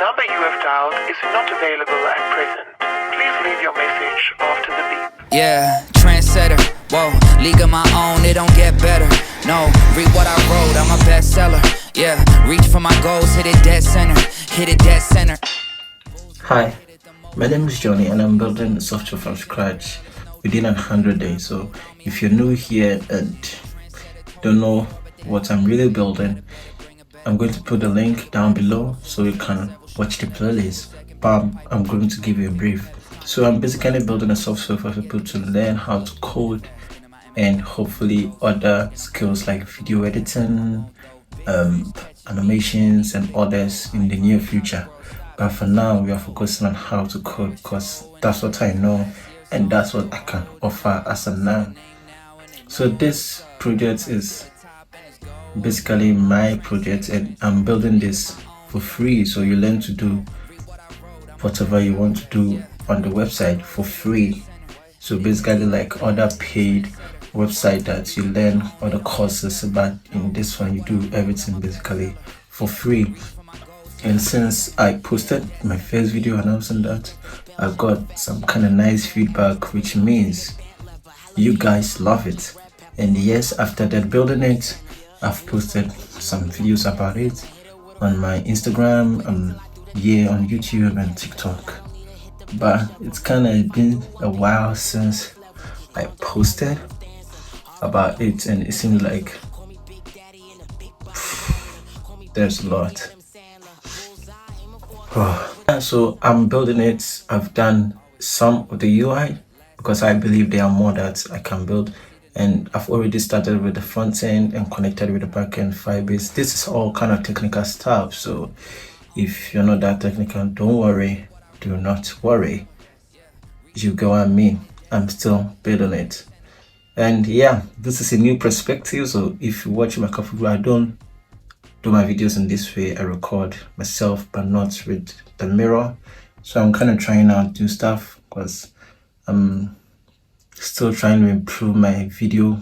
number you have dialed is not available at present. Please leave your message after the beep. Yeah, trendsetter, whoa, league of my own, it don't get better. No, read what I wrote, I'm a bestseller. Yeah, reach for my goals, hit it dead center, hit it dead center. Hi, my name is Johnny and I'm building software from scratch within 100 days. So if you're new here and don't know what I'm really building, I'm going to put the link down below so you can watch the playlist. But I'm going to give you a brief. So I'm basically building a software for people to learn how to code and hopefully other skills like video editing, animations and others in the near future. But for now, we are focusing on how to code because that's what I know and that's what I can offer as of now. So this project is basically my project and I'm building this for free, so you learn to do whatever you want to do on the website for free. So basically like other paid website that you learn other courses, but in this one you do everything basically for free. And since I posted my first video announcing that, I've got some kind of nice feedback, which means you guys love it. And yes, after that building it, I've posted some videos about it on my Instagram, on YouTube and TikTok. But it's kind of been a while since I posted about it, and it seems like there's a lot. So I'm building it. I've done some of the UI because I believe there are more that I can build. And I've already started with the front end and connected with the back end Firebase. This is all kind of technical stuff. So if you're not that technical, don't worry. Do not worry. You get what I mean. I'm still building it. And yeah, this is a new perspective. So if you watch my coffee, I don't do my videos in this way. I record myself, but not with the mirror. So I'm kind of trying out new stuff because I'm still trying to improve my video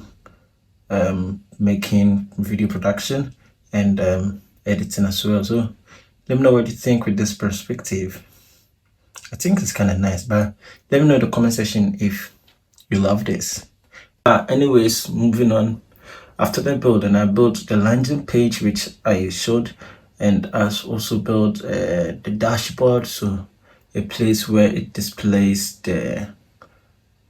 making, video production and editing as well. So let me know what you think with this perspective. I think it's kind of nice, but let me know in the comment section if you love this. Anyways, moving on. After the building, I built the landing page, which I showed, and I also built the dashboard, so a place where it displays the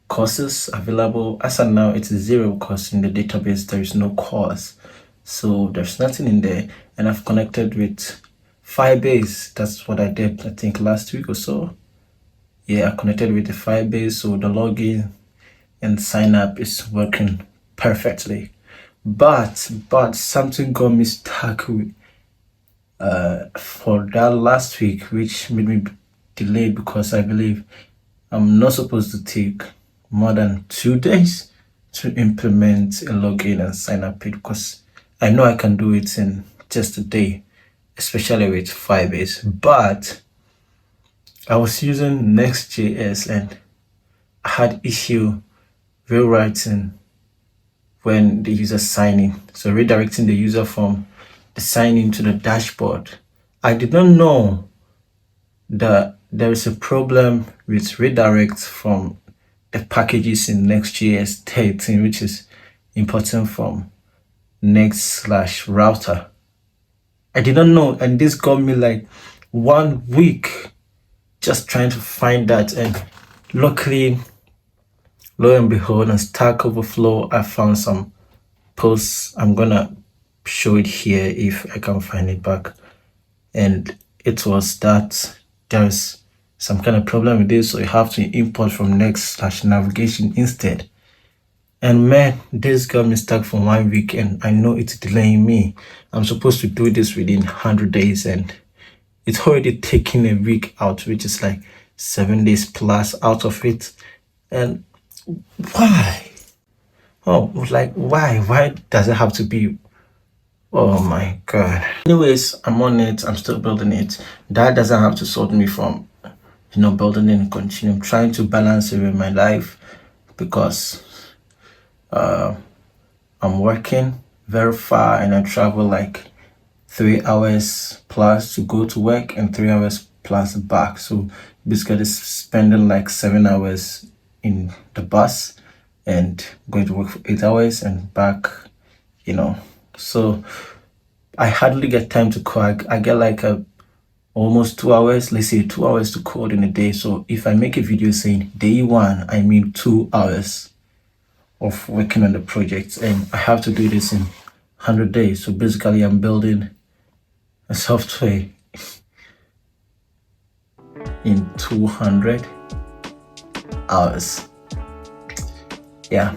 courses available. As of now, it's 0 course in the database. There is no course, so there's nothing in there. And I've connected with Firebase. That's what I did, I think last week or so. Yeah, I connected with the Firebase, so the login and sign up is working perfectly. But something got me stuck with for that last week, which made me delayed because I believe I'm not supposed to take more than 2 days to implement a login and sign up page, because I know I can do it in just a day, especially with Firebase. But I was using Next.js and I had issue rewriting when the user sign in, so redirecting the user from the sign in to the dashboard. I did not know that there is a problem with redirect from the packages in Next.js 13, which is important from Next/router. I did not know, and this got me like 1 week just trying to find that. And luckily, lo and behold, on Stack Overflow, I found some posts. I'm gonna show it here if I can find it back. And it was that there's some kind of problem with this, so you have to import from Next/navigation instead. And man, this got me stuck for 1 week, and I know it's delaying me. I'm supposed to do this within 100 days, and it's already taking a week out, which is like 7 days plus out of it. And why? Oh, like why does it have to be? Oh my god. Anyways, I'm on it. I'm still building it. That doesn't have to stop me from building it and continue. I'm trying to balance it with my life because I'm working very far and I travel like 3 hours plus to go to work and 3 hours plus back. So basically spending like 7 hours in the bus and going to work for 8 hours and back, you know. So I hardly get time to code. I get like almost 2 hours, let's say 2 hours to code in a day. So if I make a video saying day 1, I mean 2 hours of working on the project, and I have to do this in 100 days. So basically I'm building a software in 200 hours. Yeah.